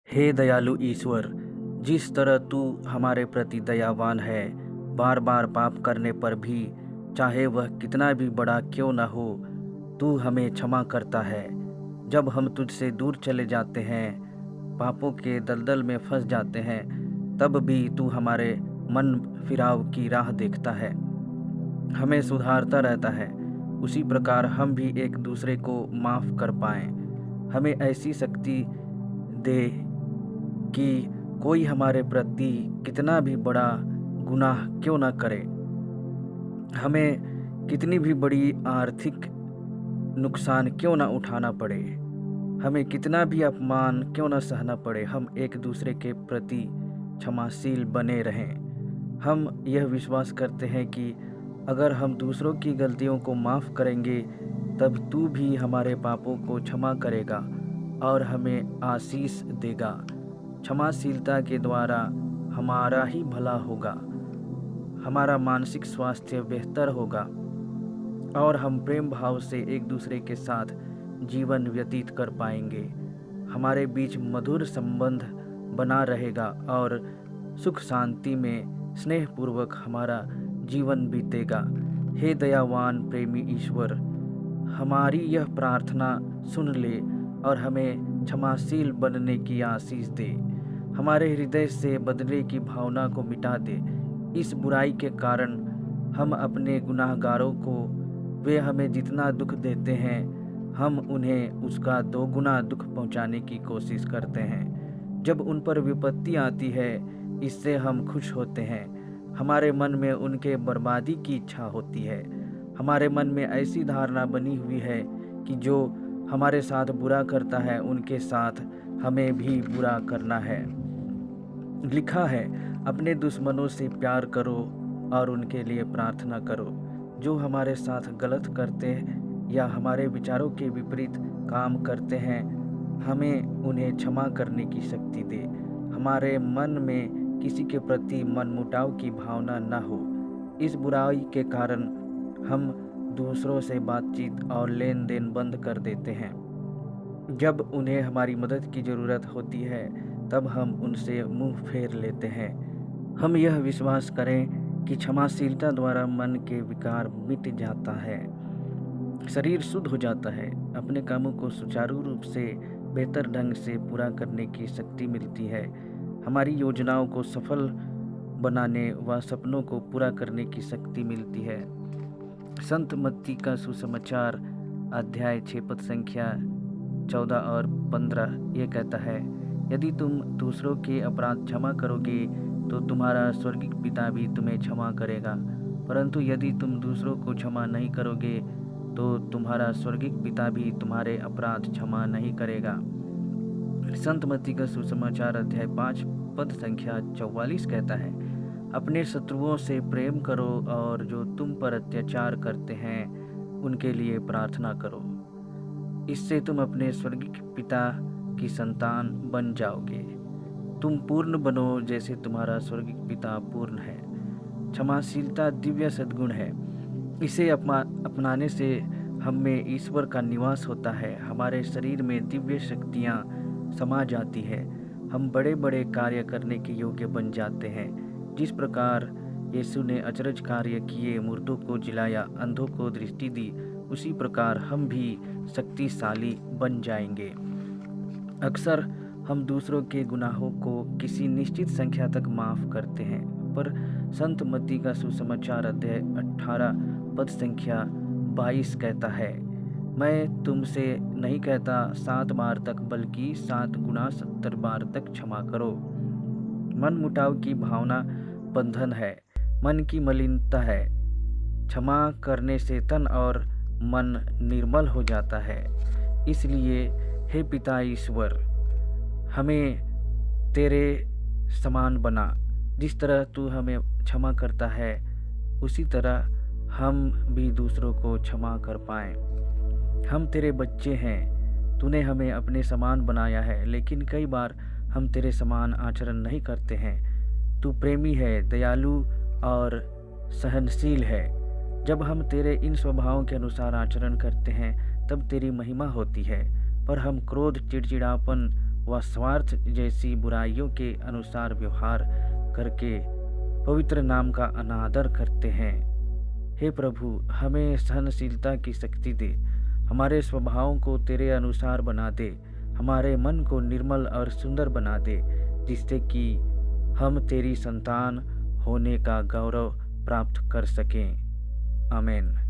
हे दयालु ईश्वर, जिस तरह तू हमारे प्रति दयावान है, बार बार पाप करने पर भी, चाहे वह कितना भी बड़ा क्यों न हो, तू हमें क्षमा करता है। जब हम तुझसे दूर चले जाते हैं, पापों के दलदल में फंस जाते हैं, तब भी तू हमारे मन फिराव की राह देखता है, हमें सुधारता रहता है। उसी प्रकार हम भी एक दूसरे को माफ़ कर पाएं। हमें ऐसी शक्ति दे कि कोई हमारे प्रति कितना भी बड़ा गुनाह क्यों न करे, हमें कितनी भी बड़ी आर्थिक नुकसान क्यों न उठाना पड़े, हमें कितना भी अपमान क्यों न सहना पड़े, हम एक दूसरे के प्रति क्षमाशील बने रहें। हम यह विश्वास करते हैं कि अगर हम दूसरों की गलतियों को माफ़ करेंगे, तब तू भी हमारे पापों को क्षमा करेगा और हमें आशीष देगा। क्षमाशीलता के द्वारा हमारा ही भला होगा, हमारा मानसिक स्वास्थ्य बेहतर होगा और हम प्रेम भाव से एक दूसरे के साथ जीवन व्यतीत कर पाएंगे। हमारे बीच मधुर संबंध बना रहेगा और सुख शांति में स्नेहपूर्वक हमारा जीवन बीतेगा। हे दयावान प्रेमी ईश्वर, हमारी यह प्रार्थना सुन ले और हमें क्षमाशील बनने की आशीष दे। हमारे हृदय से बदले की भावना को मिटा दे। इस बुराई के कारण हम अपने गुनाहगारों को, वे हमें जितना दुख देते हैं, हम उन्हें उसका 2 गुना दुख पहुंचाने की कोशिश करते हैं। जब उन पर विपत्ति आती है, इससे हम खुश होते हैं। हमारे मन में उनके बर्बादी की इच्छा होती है। हमारे मन में ऐसी धारणा बनी हुई है कि जो हमारे साथ बुरा करता है, उनके साथ हमें भी बुरा करना है। लिखा है, अपने दुश्मनों से प्यार करो और उनके लिए प्रार्थना करो। जो हमारे साथ गलत करते हैं या हमारे विचारों के विपरीत काम करते हैं, हमें उन्हें क्षमा करने की शक्ति दे। हमारे मन में किसी के प्रति मनमुटाव की भावना न हो। इस बुराई के कारण हम दूसरों से बातचीत और लेन देन बंद कर देते हैं। जब उन्हें हमारी मदद की ज़रूरत होती है, तब हम उनसे मुंह फेर लेते हैं। हम यह विश्वास करें कि क्षमाशीलता द्वारा मन के विकार मिट जाता है, शरीर शुद्ध हो जाता है, अपने कामों को सुचारू रूप से बेहतर ढंग से पूरा करने की शक्ति मिलती है, हमारी योजनाओं को सफल बनाने व सपनों को पूरा करने की शक्ति मिलती है। संत मत्ती का सुसमाचार अध्याय 6 पद संख्या 14 और 15 ये कहता है, यदि तुम दूसरों के अपराध क्षमा करोगे तो तुम्हारा स्वर्गीय पिता भी तुम्हें क्षमा करेगा, परंतु यदि तुम दूसरों को क्षमा नहीं करोगे तो तुम्हारा स्वर्गीय पिता भी तुम्हारे अपराध क्षमा नहीं करेगा। संत मत्ती का सुसमाचार अध्याय 5 पद संख्या 44 कहता है, अपने शत्रुओं से प्रेम करो और जो तुम पर अत्याचार करते हैं उनके लिए प्रार्थना करो। इससे तुम अपने स्वर्गीय पिता की संतान बन जाओगे। तुम पूर्ण बनो जैसे तुम्हारा स्वर्गीय पिता पूर्ण है। क्षमाशीलता दिव्य सद्गुण है। इसे अपनाने से हम में ईश्वर का निवास होता है। हमारे शरीर में दिव्य शक्तियाँ समा जाती है। हम बड़े बड़े कार्य करने के योग्य बन जाते हैं। जिस प्रकार यीशु ने अचरज कार्य किए, मुर्दों को जिलाया, अंधों को दृष्टि दी, उसी प्रकार हम भी शक्तिशाली बन जाएंगे। अक्सर हम दूसरों के गुनाहों को किसी निश्चित संख्या तक माफ़ करते हैं, पर संत मत्ती का सुसमाचार अध्याय 18 पद संख्या 22 कहता है, मैं तुमसे नहीं कहता 7 बार तक, बल्कि 7 गुना 70 बार तक क्षमा करो। मन मुटाव की भावना बंधन है, मन की मलिनता है। क्षमा करने से तन और मन निर्मल हो जाता है। इसलिए हे पिता ईश्वर, हमें तेरे समान बना। जिस तरह तू हमें क्षमा करता है, उसी तरह हम भी दूसरों को क्षमा कर पाएं। हम तेरे बच्चे हैं, तूने हमें अपने समान बनाया है, लेकिन कई बार हम तेरे समान आचरण नहीं करते हैं। तू प्रेमी है, दयालु और सहनशील है। जब हम तेरे इन स्वभावों के अनुसार आचरण करते हैं, तब तेरी महिमा होती है। पर हम क्रोध, चिड़चिड़ापन व स्वार्थ जैसी बुराइयों के अनुसार व्यवहार करके पवित्र नाम का अनादर करते हैं। हे प्रभु, हमें सहनशीलता की शक्ति दे, हमारे स्वभावों को तेरे अनुसार बना दे, हमारे मन को निर्मल और सुंदर बना दे, जिससे कि हम तेरी संतान होने का गौरव प्राप्त कर सकें। आमीन।